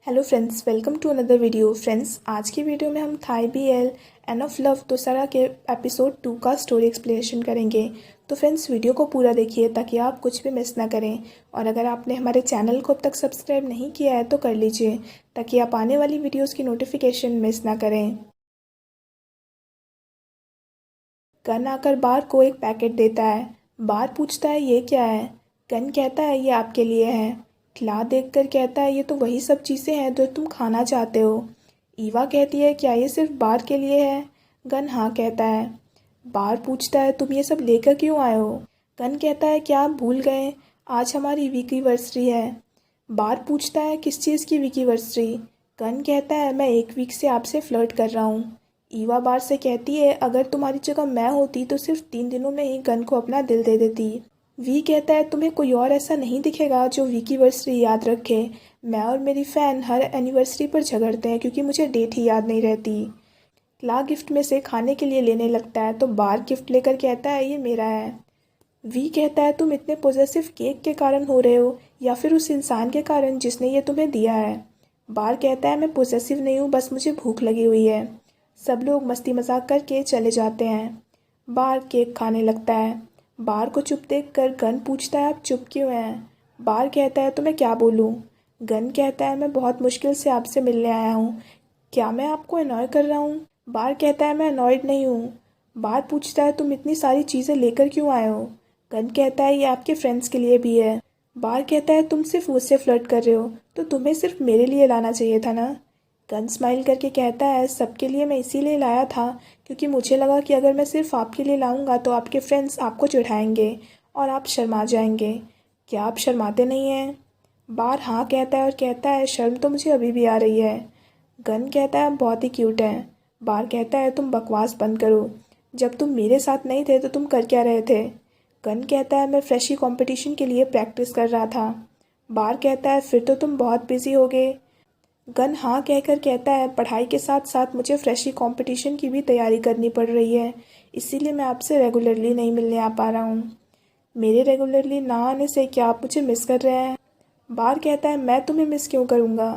Hello friends, welcome to another video. Friends, आज की video में हम Thai BL end of love दोसारा के एपिसोड 2 का स्टोरी एक्सप्लेनेशन करेंगे। तो फ्रेंड्स, वीडियो को पूरा देखिए ताकि आप कुछ भी मिस ना करें। और अगर आपने हमारे चैनल को अब तक सब्सक्राइब नहीं किया है तो कर लीजिए ताकि आप आने वाली वीडियोज़ की नोटिफिकेशन मिस ना करें। गन आकर बार को एक पैकेट देता है। बार पूछता है ये क्या है। गन कहता है ये आपके लिए है। क्ला देखकर कहता है ये तो वही सब चीज़ें हैं जो तुम खाना चाहते हो। ईवा कहती है क्या ये सिर्फ बार के लिए है। गन हाँ कहता है। बार पूछता है तुम ये सब लेकर क्यों आए हो। गन कहता है क्या आप भूल गए, आज हमारी वीकीवर्सरी है। बार पूछता है किस चीज़ की वीकीवर्सरी। गन कहता है मैं 1 वीक से आपसे फ्लर्ट कर रहा हूँ। ईवा बार से कहती है अगर तुम्हारी जगह मैं होती तो सिर्फ 3 दिनों में ही गन को अपना दिल दे देती। वी कहता है तुम्हें कोई और ऐसा नहीं दिखेगा जो वीकीवर्सरी याद रखे। मैं और मेरी फ़ैन हर एनिवर्सरी पर झगड़ते हैं क्योंकि मुझे डेट ही याद नहीं रहती। क्ला गिफ्ट में से खाने के लिए लेने लगता है तो बार गिफ्ट लेकर कहता है ये मेरा है। वी कहता है तुम इतने पॉजेसिव केक के कारण हो रहे हो या फिर उस इंसान के कारण जिसने ये तुम्हें दिया है। बार कहता है मैं पॉजेसिव नहीं हूँ, बस मुझे भूख लगी हुई है। सब लोग मस्ती मजाक करके चले जाते हैं। बार केक खाने लगता है। बार को चुप देख कर गन पूछता है आप चुप क्यों हैं। बार कहता है तो मैं क्या बोलूँ। गन कहता है मैं बहुत मुश्किल से आपसे मिलने आया हूँ, क्या मैं आपको अनॉय कर रहा हूँ। बार कहता है मैं अनॉयड नहीं हूँ। बार पूछता है तुम इतनी सारी चीज़ें लेकर क्यों आए हो। गन कहता है ये आपके फ्रेंड्स के लिए भी है। बार कहता है तुम सिर्फ मुझसे फ्लर्ट कर रहे हो तो तुम्हें सिर्फ मेरे लिए लाना चाहिए था ना। गन स्माइल करके कहता है सबके लिए मैं इसीलिए लाया था क्योंकि मुझे लगा कि अगर मैं सिर्फ आपके लिए लाऊंगा तो आपके फ्रेंड्स आपको चिढ़ाएंगे और आप शर्मा जाएंगे। क्या आप शर्माते नहीं हैं। बार हाँ कहता है और कहता है शर्म तो मुझे अभी भी आ रही है। गन कहता है बहुत ही क्यूट है। बार कहता है तुम बकवास बंद करो, जब तुम मेरे साथ नहीं थे तो तुम कर क्या रहे थे। गन कहता है मैं फ्रेशी कंपटीशन के लिए प्रैक्टिस कर रहा था। बार कहता है फिर तो तुम बहुत बिजी हो गए। गन हाँ कहकर कहता है पढ़ाई के साथ साथ मुझे फ्रेशी कंपटीशन की भी तैयारी करनी पड़ रही है, इसीलिए मैं आपसे रेगुलरली नहीं मिलने आ पा रहा हूँ। मेरे रेगुलरली ना आने से क्या आप मुझे मिस कर रहे हैं। बार कहता है मैं तुम्हें मिस क्यों करूँगा।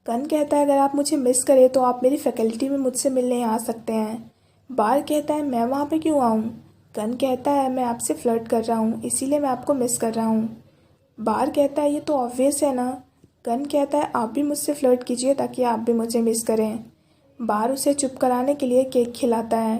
गन कहता है अगर आप मुझे मिस करें तो आप मेरी फैकल्टी में मुझसे मिलने आ सकते हैं। बार कहता है मैं वहाँ पे क्यों आऊँ। गन कहता है मैं आपसे फ्लर्ट कर रहा हूँ इसीलिए मैं आपको मिस कर रहा हूँ। बार कहता है ये तो ऑब्वियस है ना। गन कहता है आप भी मुझसे फ्लर्ट कीजिए ताकि आप भी मुझे मिस करें। बार उसे चुप कराने के लिए केक खिलाता है।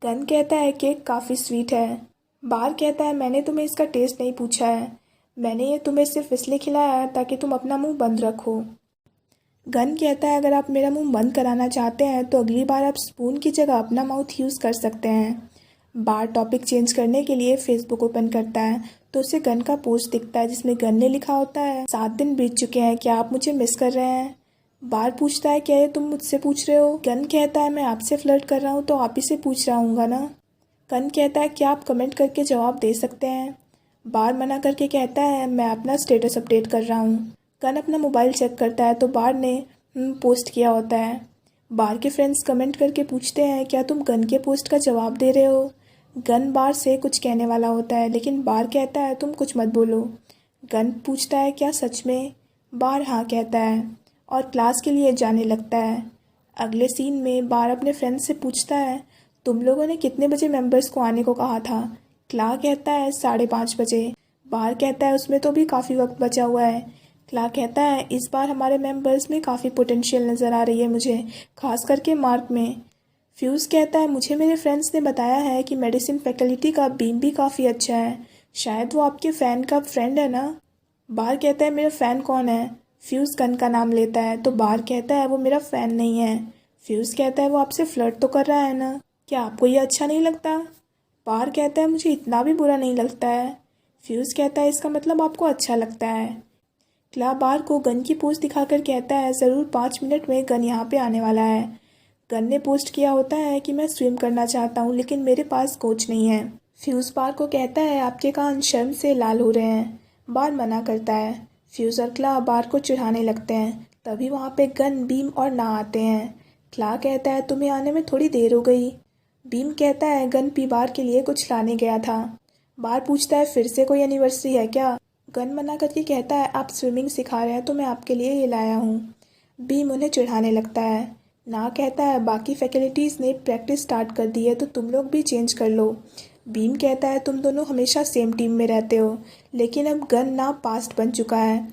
गन कहता है केक काफ़ी स्वीट है। बार कहता है मैंने तुम्हें इसका टेस्ट नहीं पूछा है, मैंने ये तुम्हें सिर्फ इसलिए खिलाया है ताकि तुम अपना मुंह बंद रखो। गन कहता है अगर आप मेरा मुंह बंद कराना चाहते हैं तो अगली बार आप स्पून की जगह अपना माउथ यूज़ कर सकते हैं। बार टॉपिक चेंज करने के लिए फेसबुक ओपन करता है तो उसे गन का पोस्ट दिखता है जिसमें गन ने लिखा होता है 7 दिन बीत चुके हैं, क्या आप मुझे मिस कर रहे हैं। बार पूछता है क्या ये तुम मुझसे पूछ रहे हो। गन कहता है मैं आपसे फ्लर्ट कर रहा हूँ तो आप ही से पूछ रहा हूँगा ना। गन कहता है क्या आप कमेंट करके जवाब दे सकते हैं। बार मना करके कहता है मैं अपना स्टेटस अपडेट कर रहा हूँ। गन अपना मोबाइल चेक करता है तो बार ने पोस्ट किया होता है। बार के फ्रेंड्स कमेंट करके पूछते हैं क्या तुम गन के पोस्ट का जवाब दे रहे हो। गन बार से कुछ कहने वाला होता है लेकिन बार कहता है तुम कुछ मत बोलो। गन पूछता है क्या सच में। बार हाँ कहता है और क्लास के लिए जाने लगता है। अगले सीन में बार अपने फ्रेंड्स से पूछता है तुम लोगों ने कितने बजे मेंबर्स को आने को कहा था। क्ला कहता है 5:30 बजे। बार कहता है उसमें तो भी काफ़ी वक्त बचा हुआ है। क्ला कहता है इस बार हमारे मेंबर्स में काफ़ी पोटेंशियल नज़र आ रही है मुझे, खास करके मार्क में। फ्यूज़ कहता है मुझे मेरे फ्रेंड्स ने बताया है कि मेडिसिन फैकल्टी का बीम भी काफ़ी अच्छा है, शायद वो आपके फ़ैन का फ्रेंड है ना। बार कहता है मेरा फ़ैन कौन है। फ्यूज़ गन का नाम लेता है तो बार कहता है वो मेरा फ़ैन नहीं है। फ्यूज़ कहता है वो आपसे फ्लर्ट तो कर रहा है ना, क्या आपको ये अच्छा नहीं लगता। बार कहता है मुझे इतना भी बुरा नहीं लगता है। फ्यूज़ कहता है इसका मतलब आपको अच्छा लगता है। क्ला बार को गन की पोस्ट दिखाकर कहता है ज़रूर 5 मिनट में गन यहाँ पे आने वाला है। गन ने पोस्ट किया होता है कि मैं स्विम करना चाहता हूँ लेकिन मेरे पास कोच नहीं है। फ्यूज़ बार को कहता है आपके कान शर्म से लाल हो रहे हैं। बार मना करता है। फ्यूज़ और क्ला बार को चिढ़ाने लगते हैं, तभी वहाँ पे गन, बीम और ना आते हैं। क्ला कहता है तुम्हें आने में थोड़ी देर हो गई। बीम कहता है गन पी बार के लिए कुछ लाने गया था। बार पूछता है फिर से कोई एनिवर्सरी है क्या। गन मना करके कहता है आप स्विमिंग सिखा रहे हैं तो मैं आपके लिए ये लाया हूँ। बीम उन्हें चिढ़ाने लगता है। ना कहता है बाकी फैकल्टीज़ ने प्रैक्टिस स्टार्ट कर दी है तो तुम लोग भी चेंज कर लो। बीम कहता है तुम दोनों हमेशा सेम टीम में रहते हो, लेकिन अब गन ना पास्ट बन चुका है।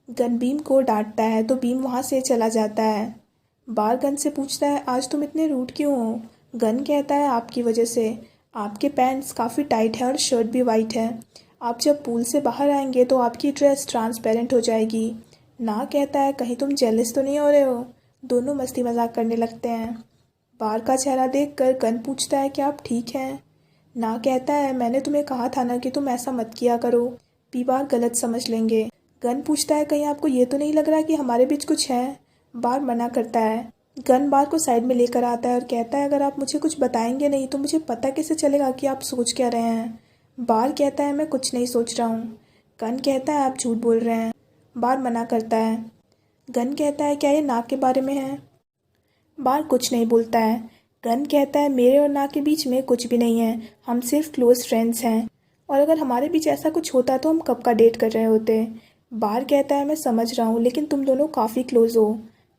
गन बीम को डांटता है तो बीम वहाँ से चला जाता है। बार गन से पूछता है आज तुम इतने रूड क्यों हो। गन कहता है आपकी वजह से, आपके पैंट्स काफ़ी टाइट है और शर्ट भी वाइट है। आप जब पूल से बाहर आएंगे तो आपकी ड्रेस ट्रांसपेरेंट हो जाएगी। ना कहता है कहीं तुम जेलस तो नहीं हो रहे हो। दोनों मस्ती मजाक करने लगते हैं। बार का चेहरा देखकर गन पूछता है क्या आप ठीक हैं। ना कहता है मैंने तुम्हें कहा था ना कि तुम ऐसा मत किया करो, बी बार गलत समझ लेंगे। गन पूछता है कहीं आपको ये तो नहीं लग रहा कि हमारे बीच कुछ है। बार मना करता है। गन बार को साइड में लेकर आता है और कहता है अगर आप मुझे कुछ बताएंगे नहीं तो मुझे पता कैसे चलेगा कि आप सोच क्या रहे हैं। बार कहता है मैं कुछ नहीं सोच रहा हूँ। गन कहता है आप झूठ बोल रहे हैं। बार मना करता है। गन कहता है क्या ये नाक के बारे में है। बार कुछ नहीं बोलता है। गन कहता है मेरे और नाक के बीच में कुछ भी नहीं है, हम सिर्फ क्लोज फ्रेंड्स हैं, और अगर हमारे बीच ऐसा कुछ होता तो हम कब का डेट कर रहे होते। बार कहता है मैं समझ रहा हूँ लेकिन तुम दोनों काफ़ी क्लोज हो।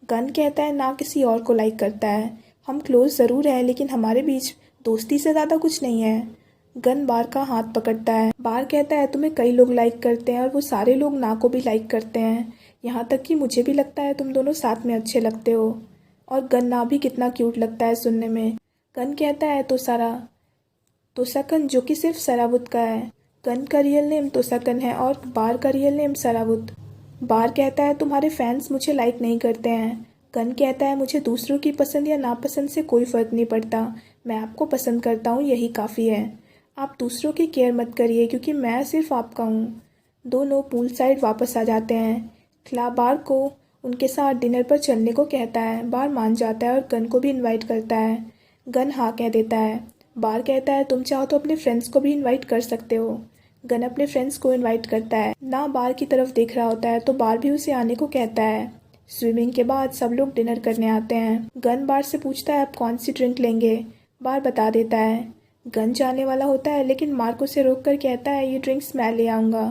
गन कहता है ना किसी और को लाइक करता है, हम क्लोज ज़रूर हैं लेकिन हमारे बीच दोस्ती से ज़्यादा कुछ नहीं है। गन बार का हाथ पकड़ता है। बार कहता है तुम्हें कई लोग लाइक करते हैं और वो सारे लोग ना को भी लाइक करते हैं, यहाँ तक कि मुझे भी लगता है तुम दोनों साथ में अच्छे लगते हो। और गन ना भी कितना क्यूट लगता है सुनने में। गन कहता है तो सकन जो कि सिर्फ सरावुत का है। गन का रियल नेम तो सकन है और बार का रियल नेम सरावुत। बार कहता है तुम्हारे फैंस मुझे लाइक नहीं करते हैं। गन कहता है मुझे दूसरों की पसंद या नापसंद से कोई फ़र्क नहीं पड़ता, मैं आपको पसंद करता हूँ यही काफ़ी है। आप दूसरों की केयर मत करिए क्योंकि मैं सिर्फ आपका हूँ। दोनों पूल साइड वापस आ जाते हैं। क्ला बार को उनके साथ डिनर पर चलने को कहता है। बार मान जाता है और गन को भी इनवाइट करता है। गन हाँ कह देता है। बार कहता है तुम चाहो तो अपने फ्रेंड्स को भी इनवाइट कर सकते हो। गन अपने फ्रेंड्स को इनवाइट करता है। ना बार की तरफ देख रहा होता है तो बार भी उसे आने को कहता है। स्विमिंग के बाद सब लोग डिनर करने आते हैं। गन बार से पूछता है आप कौन सी ड्रिंक लेंगे। बार बता देता है। गन जाने वाला होता है लेकिन मार्क उसे रोक कर कहता है ये ड्रिंक्स मैं ले आऊँगा।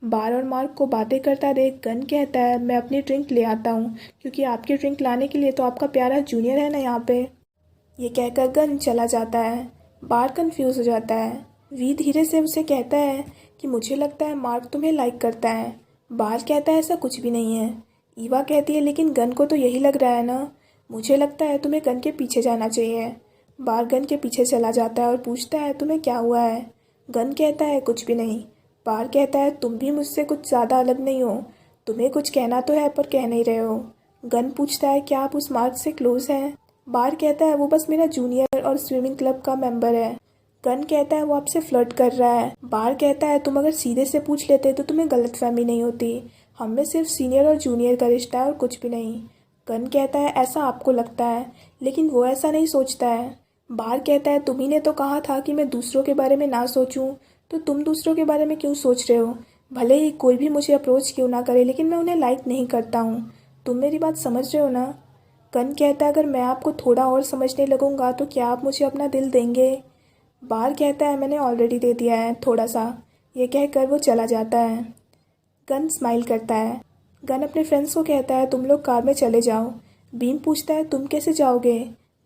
बार और मार्क को बातें करता देख गन कहता है मैं अपनी ड्रिंक ले आता हूँ क्योंकि आपकी ड्रिंक लाने के लिए तो आपका प्यारा जूनियर है ना यहाँ पे। ये कहकर गन चला जाता है। बार कंफ्यूज हो जाता है। वी धीरे से उसे कहता है कि मुझे लगता है मार्क तुम्हें लाइक करता है। बार कहता है ऐसा कुछ भी नहीं है। ईवा कहती है लेकिन गन को तो यही लग रहा है ना, मुझे लगता है तुम्हें गन के पीछे जाना चाहिए। बार गन के पीछे चला जाता है और पूछता है तुम्हें क्या हुआ है। गन कहता है कुछ भी नहीं। बार कहता है तुम भी मुझसे कुछ ज़्यादा अलग नहीं हो, तुम्हें कुछ कहना तो है पर कह नहीं रहे हो। गन पूछता है क्या आप उस मार्क से क्लोज हैं। बार कहता है वो बस मेरा जूनियर और स्विमिंग क्लब का मेंबर है। गन कहता है वो आपसे फ्लर्ट कर रहा है। बार कहता है तुम अगर सीधे से पूछ लेते तो तुम्हें गलतफहमी नहीं होती, हम में सिर्फ सीनियर और जूनियर का रिश्ता है और कुछ भी नहीं। गन कहता है ऐसा आपको लगता है लेकिन वो ऐसा नहीं सोचता है। बार कहता है तुम्ही ने तो कहा था कि मैं दूसरों के बारे में ना सोचूं, तो तुम दूसरों के बारे में क्यों सोच रहे हो। भले ही कोई भी मुझे अप्रोच क्यों ना करे लेकिन मैं उन्हें लाइक नहीं करता हूँ, तुम मेरी बात समझ रहे हो ना। गन कहता है अगर मैं आपको थोड़ा और समझने लगूंगा तो क्या आप मुझे अपना दिल देंगे। बार कहता है मैंने ऑलरेडी दे दिया है थोड़ा सा। ये कहकर वो चला जाता है। गन स्माइल करता है। गन अपने फ्रेंड्स को कहता है तुम लोग कार में चले जाओ। बीम पूछता है तुम कैसे जाओगे।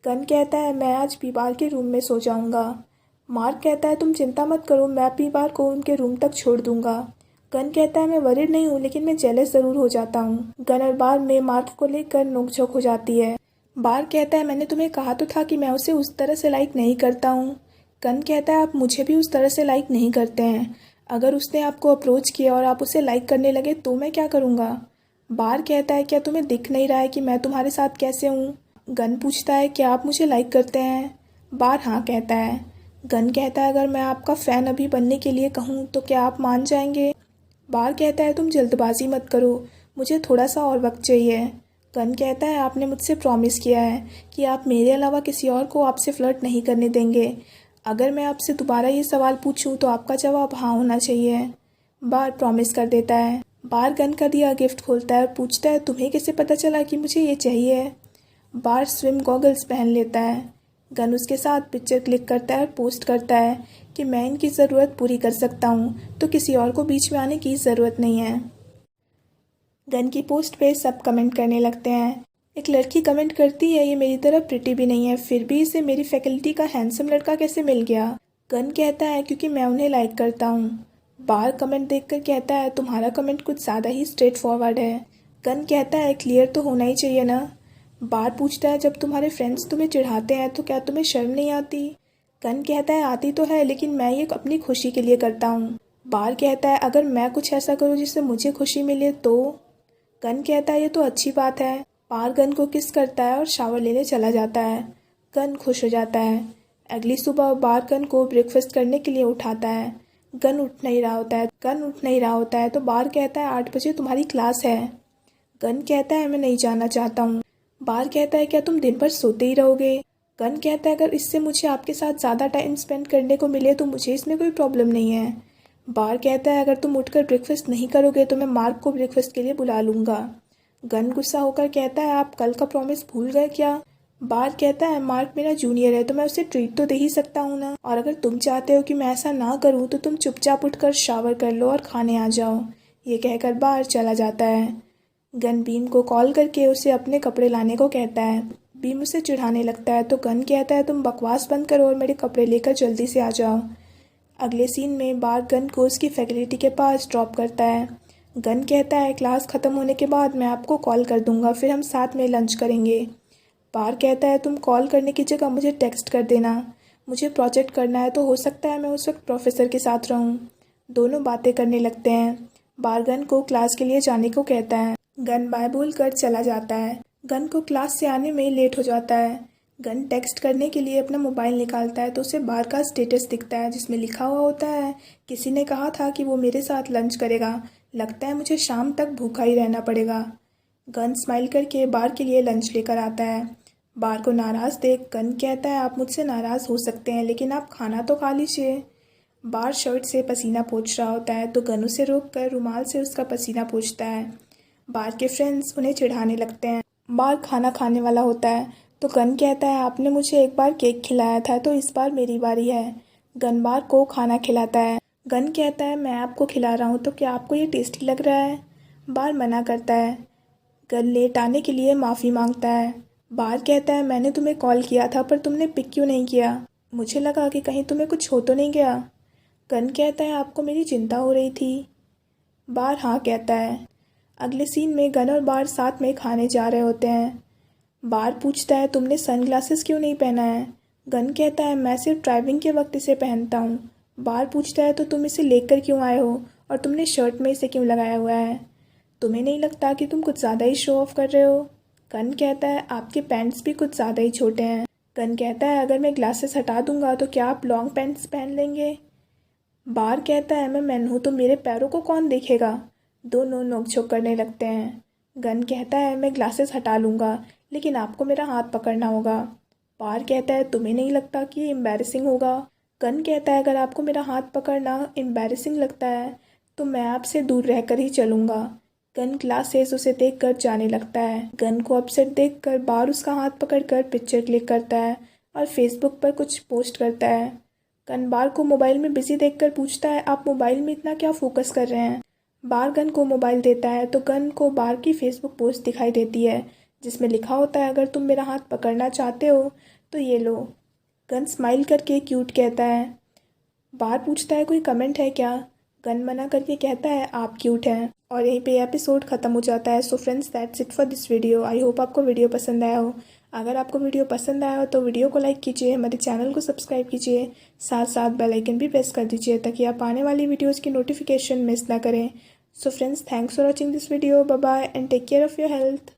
गन कहता है मैं आज पीबार के रूम में सो जाऊंगा। मार्क कहता है तुम चिंता मत करो, मैं पीबार को उनके रूम तक छोड़ दूंगा। गन कहता है मैं वरीड नहीं हूँ लेकिन मैं जेलस ज़रूर हो जाता हूँ। गन और बार में मार्क को लेकर नोकझोंक हो जाती है। बार कहता है मैंने तुम्हें कहा तो था कि मैं उसे उस तरह से लाइक नहीं करता हूँ। गन कहता है आप मुझे भी उस तरह से लाइक नहीं करते हैं, अगर उसने आपको अप्रोच किया और आप उसे लाइक करने लगे तो मैं क्या करूँगा। बार कहता है क्या तुम्हें दिख नहीं रहा है कि मैं तुम्हारे साथ कैसे हूँ। गन पूछता है क्या आप मुझे लाइक करते हैं। बार हाँ कहता है। गन कहता है अगर मैं आपका फ़ैन अभी बनने के लिए कहूँ तो क्या आप मान जाएंगे। बार कहता है तुम जल्दबाजी मत करो, मुझे थोड़ा सा और वक्त चाहिए। गन कहता है आपने मुझसे प्रॉमिस किया है कि आप मेरे अलावा किसी और को आपसे फ्लर्ट नहीं करने देंगे, अगर मैं आपसे दोबारा ये सवाल पूछूं तो आपका जवाब हाँ होना चाहिए। बार प्रॉमिस कर देता है। बार गन का दिया गिफ्ट खोलता है और पूछता है तुम्हें कैसे पता चला कि मुझे ये चाहिए। बार स्विम गॉगल्स पहन लेता है। गन उसके साथ पिक्चर क्लिक करता है और पोस्ट करता है कि मैं इनकी ज़रूरत पूरी कर सकता हूँ तो किसी और को बीच में आने की ज़रूरत नहीं है। गन की पोस्ट पे सब कमेंट करने लगते हैं। एक लड़की कमेंट करती है, ये मेरी तरह प्रिटी भी नहीं है, फिर भी इसे मेरी फैकल्टी का हैंडसम लड़का कैसे मिल गया। गन कहता है क्योंकि मैं उन्हें लाइक करता हूँ। बार कमेंट देखकर कहता है तुम्हारा कमेंट कुछ ज़्यादा ही स्ट्रेट फॉरवर्ड है। गन कहता है क्लियर तो होना ही चाहिए ना। बार पूछता है जब तुम्हारे फ्रेंड्स तुम्हें चिढ़ाते हैं तो क्या तुम्हें शर्म नहीं आती। गन कहता है आती तो है, लेकिन मैं ये अपनी खुशी के लिए करता हूँ। बार कहता है अगर मैं कुछ ऐसा करूँ जिससे मुझे खुशी मिले तो। गन कहता है ये तो अच्छी बात है। बार गन को किस करता है और शावर लेने चला जाता है। गन खुश हो जाता है। अगली सुबह बार गन को ब्रेकफास्ट करने के लिए उठाता है। गन उठ नहीं रहा होता है तो बार कहता है 8 बजे तुम्हारी क्लास है। गन कहता है मैं नहीं जाना चाहता हूँ। बार कहता है क्या तुम दिन भर सोते ही रहोगे। गन कहता है अगर इससे मुझे आपके साथ ज़्यादा टाइम स्पेंड करने को मिले तो मुझे इसमें कोई प्रॉब्लम नहीं है। बार कहता है अगर तुम उठकर ब्रेकफास्ट नहीं करोगे तो मैं मार्क को ब्रेकफास्ट के लिए बुला लूँगा। गन गुस्सा होकर कहता है आप कल का प्रॉमिस भूल गए क्या। बार कहता है मार्क मेरा जूनियर है तो मैं उसे ट्रीट तो दे ही सकता हूँ ना, और अगर तुम चाहते हो कि मैं ऐसा ना करूँ तो तुम चुपचाप उठकर शावर कर लो और खाने आ जाओ। ये कहकर बार चला जाता है। गन बीम को कॉल करके उसे अपने कपड़े लाने को कहता है। बीम उसे चिढ़ाने लगता है तो गन कहता है तुम बकवास बंद करो और मेरे कपड़े लेकर जल्दी से आ जाओ। अगले सीन में बार गन को उसकी फैकल्टी के पास ड्रॉप करता है। गन कहता है क्लास ख़त्म होने के बाद मैं आपको कॉल कर दूंगा, फिर हम साथ में लंच करेंगे। बार कहता है तुम कॉल करने की जगह मुझे टेक्स्ट कर देना, मुझे प्रोजेक्ट करना है तो हो सकता है मैं उस वक्त प्रोफेसर के साथ रहूं। दोनों बातें करने लगते हैं। बार गन को क्लास के लिए जाने को कहता है। गन बाय बोल कर चला जाता है। गन को क्लास से आने में लेट हो जाता है। गन टेक्स्ट करने के लिए अपना मोबाइल निकालता है तो उसे बार का स्टेटस दिखता है जिसमें लिखा हुआ होता है किसी ने कहा था कि वो मेरे साथ लंच करेगा, लगता है मुझे शाम तक भूखा ही रहना पड़ेगा। गन स्माइल करके बार के लिए लंच लेकर आता है। बार को नाराज़ देख गन कहता है आप मुझसे नाराज़ हो सकते हैं लेकिन आप खाना तो खा लीजिए। बार शर्ट से पसीना पोंछ रहा होता है तो गन उसे रोक कर रुमाल से उसका पसीना पोंछता है। बार के फ्रेंड्स उन्हें चिढ़ाने लगते हैं। बार खाना खाने वाला होता है तो गन कहता है आपने मुझे एक बार केक खिलाया था तो इस बार मेरी बारी है। गन बार को खाना खिलाता है। गन कहता है मैं आपको खिला रहा हूँ तो क्या आपको ये टेस्टी लग रहा है। बार मना करता है। गन लेट आने के लिए माफ़ी मांगता है। बार कहता है मैंने तुम्हें कॉल किया था पर तुमने पिक क्यों नहीं किया, मुझे लगा कि कहीं तुम्हें कुछ हो तो नहीं गया। गन कहता है आपको मेरी चिंता हो रही थी। बार हाँ कहता है। अगले सीन में गन और बार साथ में खाने जा रहे होते हैं। बार पूछता है तुमने सनग्लासेस क्यों नहीं पहना है। गन कहता है मैं सिर्फ ड्राइविंग के वक्त इसे पहनता हूँ। बार पूछता है तो तुम इसे लेकर क्यों आए हो और तुमने शर्ट में इसे क्यों लगाया हुआ है, तुम्हें नहीं लगता कि तुम कुछ ज़्यादा ही शो ऑफ कर रहे हो। गन कहता है आपके पैंट्स भी कुछ ज़्यादा ही छोटे हैं। गन कहता है अगर मैं ग्लासेस हटा दूंगा तो क्या आप लॉन्ग पैंट्स पहन लेंगे। बार कहता है मैं मैन हूँ तो मेरे पैरों को कौन देखेगा। दोनों नोकझोंक करने लगते हैं। गन कहता है मैं ग्लासेस हटा लूँगा लेकिन आपको मेरा हाथ पकड़ना होगा। बार कहता है तुम्हें नहीं लगता कि ये एम्बैरेसिंग होगा। गन कहता है अगर आपको मेरा हाथ पकड़ना एम्बैरेसिंग लगता है तो मैं आपसे दूर रहकर ही चलूँगा। गन ग्लासेस उसे देखकर जाने लगता है। गन को अपसेट देखकर बार उसका हाथ पकड़कर पिक्चर क्लिक करता है और फेसबुक पर कुछ पोस्ट करता है। गन बार को मोबाइल में बिजी देखकर पूछता है आप मोबाइल में इतना क्या फोकस कर रहे हैं। बार गन को मोबाइल देता है तो गन को बार की फेसबुक पोस्ट दिखाई देती है जिसमें लिखा होता है अगर तुम मेरा हाथ पकड़ना चाहते हो तो ये लो। गन स्माइल करके क्यूट कहता है। बार पूछता है कोई कमेंट है क्या। गन मना करके कहता है आप क्यूट हैं। और यहीं पे एपिसोड ख़त्म हो जाता है। So friends that's it for this video. I hope आपको वीडियो पसंद आया हो। अगर आपको वीडियो पसंद आया हो तो वीडियो को लाइक कीजिए, हमारे चैनल को सब्सक्राइब कीजिए, साथ साथ बेल आइकन भी प्रेस कर दीजिए ताकि आप आने वाली वीडियोज़ की नोटिफिकेशन मिस ना करें। So friends thanks for watching this video. Bye bye and take care of your health.